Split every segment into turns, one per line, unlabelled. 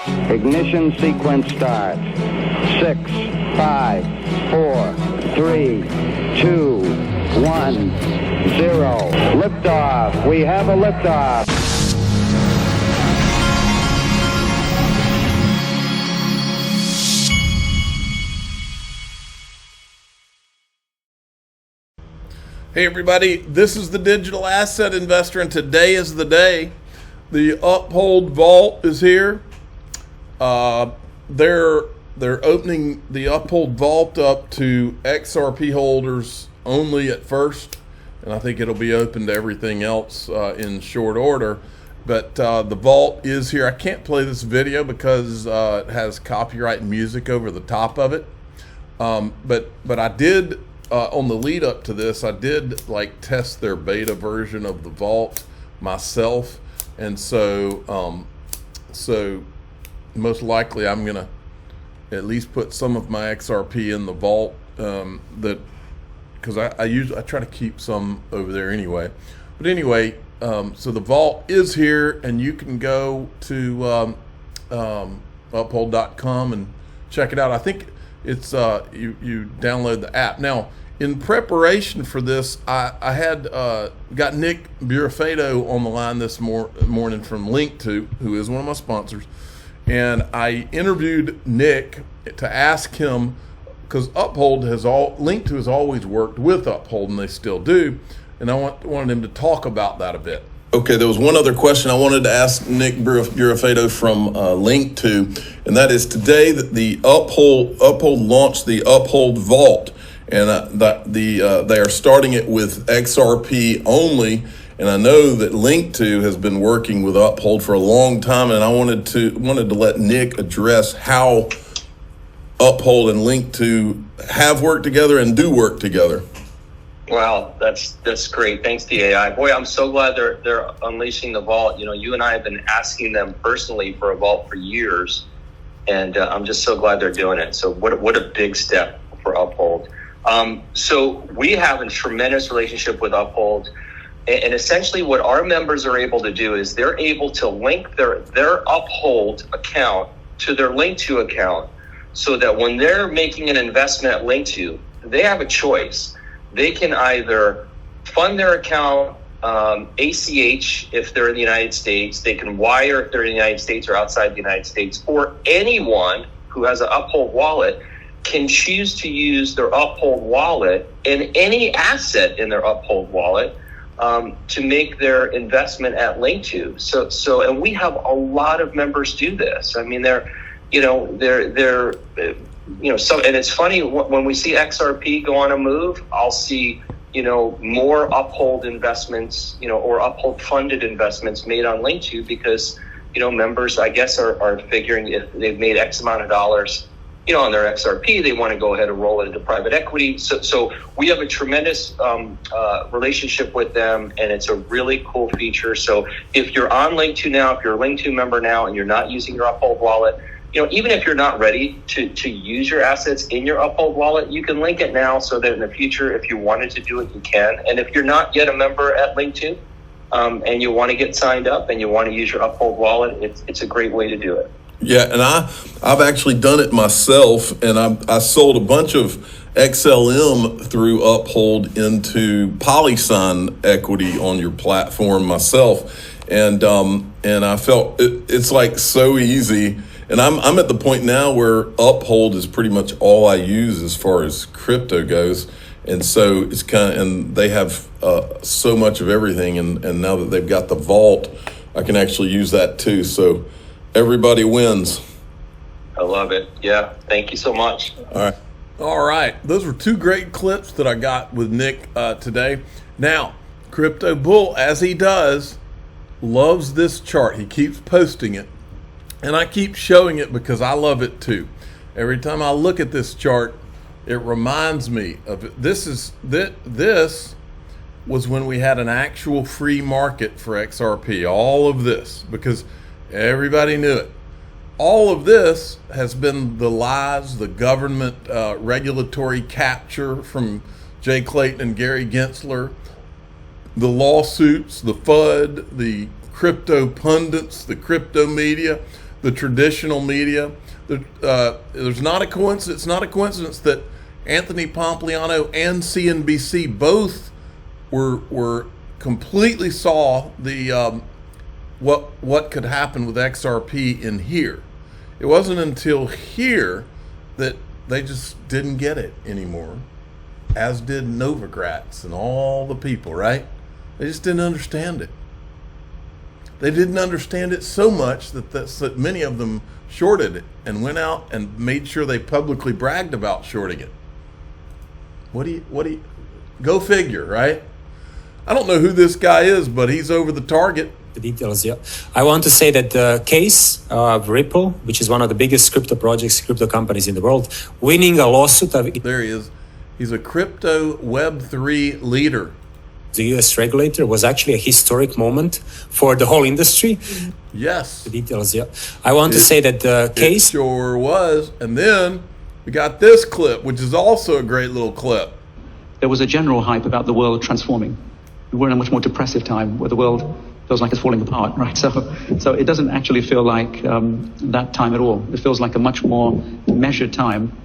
Ignition sequence starts. 6, 5, 4, 3, 2, 1, 0. Liftoff. We have a liftoff.
Hey everybody, this is the Digital Asset Investor, and today is the day. The Uphold Vault is here. They're opening the Uphold Vault up to XRP holders only at first, and I think it'll be open to everything else in short order. But the vault is here. I can't play this video because it has copyright music over the top of it. But I did. On the lead up to this, I did test their beta version of the vault myself, and so most likely I'm gonna at least put some of my XRP in the vault, because I try to keep some over there anyway. But anyway, so the vault is here, and you can go to uphold.com and check it out. I think it's you download the app. Now, in preparation for this, I had got Nick Burafedo on the line this morning from LinkTo, who is one of my sponsors, and I interviewed Nick to ask him, because LinkTo has always worked with Uphold, and they still do, and I wanted him to talk about that a bit. Okay, there was one other question I wanted to ask Nick Burafedo from LinkTo, and that is today that the Uphold launched the Uphold Vault, and they are starting it with XRP only. And I know that LinkTo has been working with Uphold for a long time, and I wanted to let Nick address how Uphold and LinkTo have worked together and do work together.
Wow, that's great. Thanks, DAI. Boy, I'm so glad they're unleashing the vault. You know, you and I have been asking them personally for a vault for years, and I'm just so glad they're doing it. So what a big step for Uphold. So we have a tremendous relationship with Uphold, and essentially what our members are able to do is they're able to link their Uphold account to their LinkTo account, so that when they're making an investment at LinkTo, they have a choice. They can either fund their account ACH if they're in the United States, they can wire if they're in the United States or outside the United States, or anyone who has an Uphold wallet can choose to use their Uphold wallet and any asset in their Uphold wallet to make their investment at LinkTo. So, and we have a lot of members do this. I mean, they're so, and it's funny when we see XRP go on a move, I'll see, more Uphold investments, or Uphold funded investments made on LinkTo, because, members, I guess, are figuring if they've made X amount of dollars, on their XRP, they want to go ahead and roll it into private equity. So we have a tremendous relationship with them, and it's a really cool feature. So if you're on LinkTo now, if you're a LinkTo member now and you're not using your Uphold wallet, even if you're not ready to use your assets in your Uphold wallet, you can link it now, so that in the future, if you wanted to do it, you can. And if you're not yet a member at LinkTo, and you want to get signed up and you want to use your Uphold wallet, it's a great way to do it.
Yeah, and I've actually done it myself, and I sold a bunch of XLM through Uphold into PolySign equity on your platform myself, and I felt it's so easy. And I'm at the point now where Uphold is pretty much all I use as far as crypto goes, and so it's and they have so much of everything, and now that they've got the vault, I can actually use that too. So everybody wins.
I love it. Yeah, thank you so much.
All right. Those were two great clips that I got with Nick today. Now, Crypto Bull, as he does, loves this chart. He keeps posting it, and I keep showing it because I love it too. Every time I look at this chart, it reminds me of it. This was when we had an actual free market for XRP. All of this, because everybody knew it. All of this has been the lies, the government regulatory capture from Jay Clayton and Gary Gensler, the lawsuits, the FUD, the crypto pundits, the crypto media. the traditional media. There's not a coincidence. It's not a coincidence that Anthony Pompliano and CNBC both were completely saw the what could happen with XRP in here. It wasn't until here that they just didn't get it anymore, as did Novogratz and all the people, right? They just didn't understand it. They didn't understand it so much that many of them shorted it and went out and made sure they publicly bragged about shorting it. What do you, go figure, right? I don't know who this guy is, but he's over the target.
The details, yeah. I want to say that the case of Ripple, which is one of the biggest crypto projects, crypto companies in the world, winning a lawsuit of...
There he is. He's a crypto Web3 leader.
The US regulator was actually a historic moment for the whole industry.
Yes.
The details, yeah. I want to say that the case...
It sure was. And then we got this clip, which is also a great little clip.
There was a general hype about the world transforming. We're in a much more depressive time where the world feels like it's falling apart, right? So it doesn't actually feel like that time at all. It feels like a much more measured time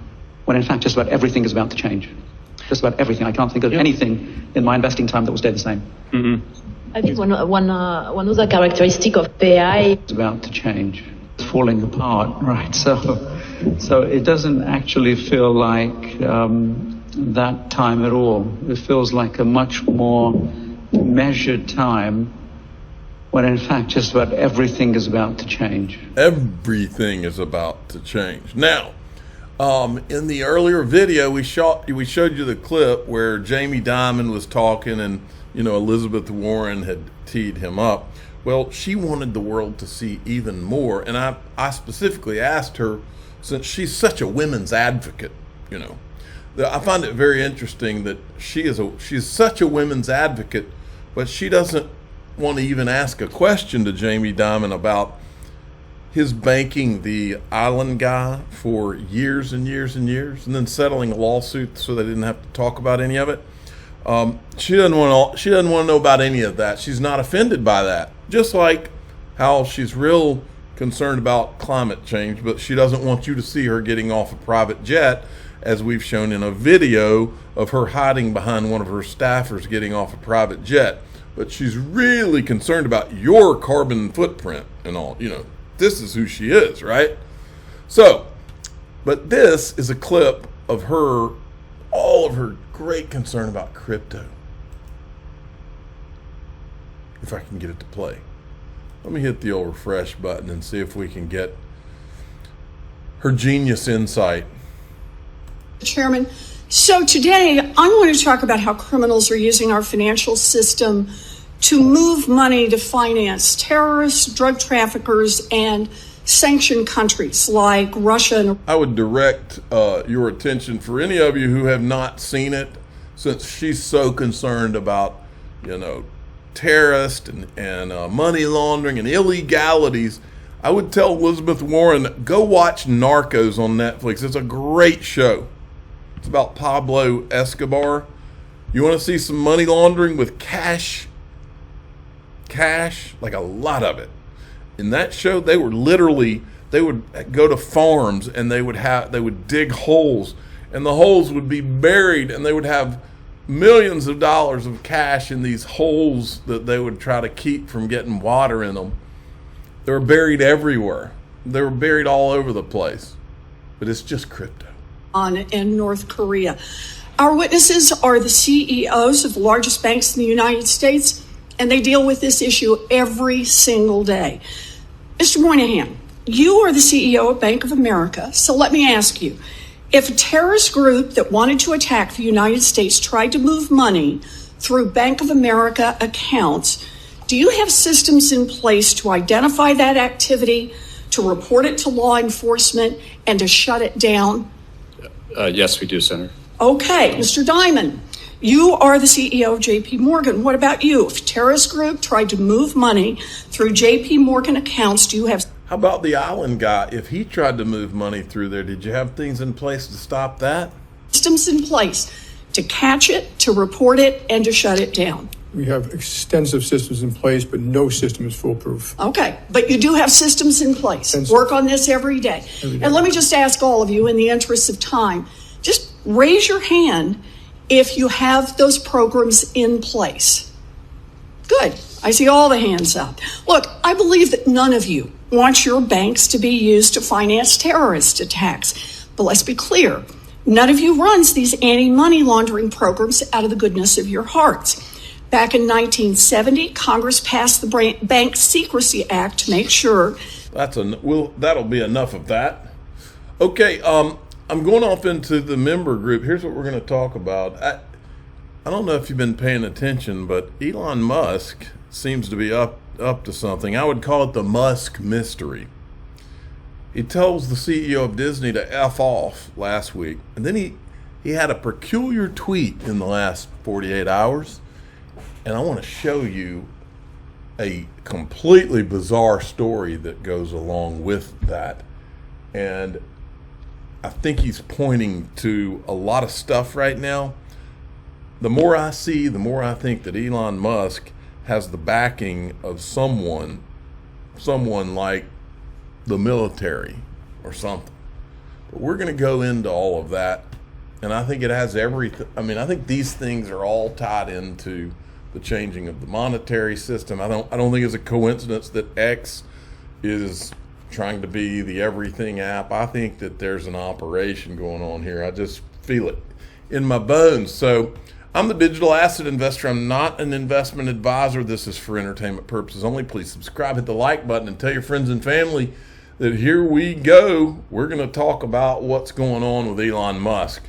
when in fact just about everything is about to change. Just about everything. I can't think of anything in my investing time that will stay the same.
Mm-hmm. I think one other characteristic of AI...
It's about to change. It's falling apart, right? So it doesn't actually feel like that time at all. It feels like a much more measured time when in fact just about everything is about to change.
Everything is about to change. Now, in the earlier video, we showed you the clip where Jamie Dimon was talking and, Elizabeth Warren had teed him up. Well, she wanted the world to see even more. And I specifically asked her, since she's such a women's advocate, I find it very interesting that she's such a women's advocate, but she doesn't want to even ask a question to Jamie Dimon about his banking the island guy for years and years and years, and then settling a lawsuit so they didn't have to talk about any of it. She doesn't want to know about any of that. She's not offended by that. Just like how she's real concerned about climate change, but she doesn't want you to see her getting off a private jet, as we've shown in a video of her hiding behind one of her staffers getting off a private jet. But she's really concerned about your carbon footprint and all. This is who she is, right? So, but this is a clip of all of her great concern about crypto. If I can get it to play. Let me hit the old refresh button and see if we can get her genius insight.
Chairman, so today I want to talk about how criminals are using our financial system to move money to finance terrorists, drug traffickers, and sanctioned countries like Russia and...
I would direct your attention for any of you who have not seen it, since she's so concerned about, terrorists and money laundering and illegalities. I would tell Elizabeth Warren, go watch Narcos on Netflix. It's a great show. It's about Pablo Escobar. You want to see some money laundering with cash, like a lot of it. In that show, they would go to farms and they would dig holes, and the holes would be buried, and they would have millions of dollars of cash in these holes that they would try to keep from getting water in them. They were buried everywhere. They were buried all over the place. But it's just crypto.
In North Korea. Our witnesses are the CEOs of the largest banks in the United States, and they deal with this issue every single day. Mr. Moynihan, you are the CEO of Bank of America, so let me ask you, if a terrorist group that wanted to attack the United States tried to move money through Bank of America accounts, do you have systems in place to identify that activity, to report it to law enforcement, and to shut it down?
Yes, we do, Senator.
Okay, Mr. Dimon, you are the CEO of JP Morgan. What about you? If a terrorist group tried to move money through JP Morgan accounts, do you have...
How about the island guy? If he tried to move money through there, did you have things in place to stop that?
Systems in place to catch it, to report it, and to shut it down?
We have extensive systems in place, but no system is foolproof.
Okay, but you do have systems in place. Work on this every day. And let me just ask all of you, in the interest of time, just raise your hand if you have those programs in place. Good. I see all the hands up. Look, I believe that none of you wants your banks to be used to finance terrorist attacks. But let's be clear, none of you runs these anti-money laundering programs out of the goodness of your hearts. Back in 1970, Congress passed the Bank Secrecy Act to make sure.
That'll be enough of that. Okay, I'm going off into the member group. Here's what we're going to talk about. I don't know if you've been paying attention, but Elon Musk seems to be up to something. I would call it the Musk mystery. He tells the CEO of Disney to F off last week, and then he had a peculiar tweet in the last 48 hours. And I want to show you a completely bizarre story that goes along with that. And I think he's pointing to a lot of stuff right now. The more I see, the more I think that Elon Musk has the backing of someone like the military or something. But we're going to go into all of that. And I think it has everything. I mean, I think these things are all tied into the changing of the monetary system. I don't think it's a coincidence that X is trying to be the everything app. I think that there's an operation going on here. I just feel it in my bones. So I'm the digital asset investor. I'm not an investment advisor. This is for entertainment purposes only. Please subscribe, hit the like button, and tell your friends and family that here we go. We're going to talk about what's going on with Elon Musk.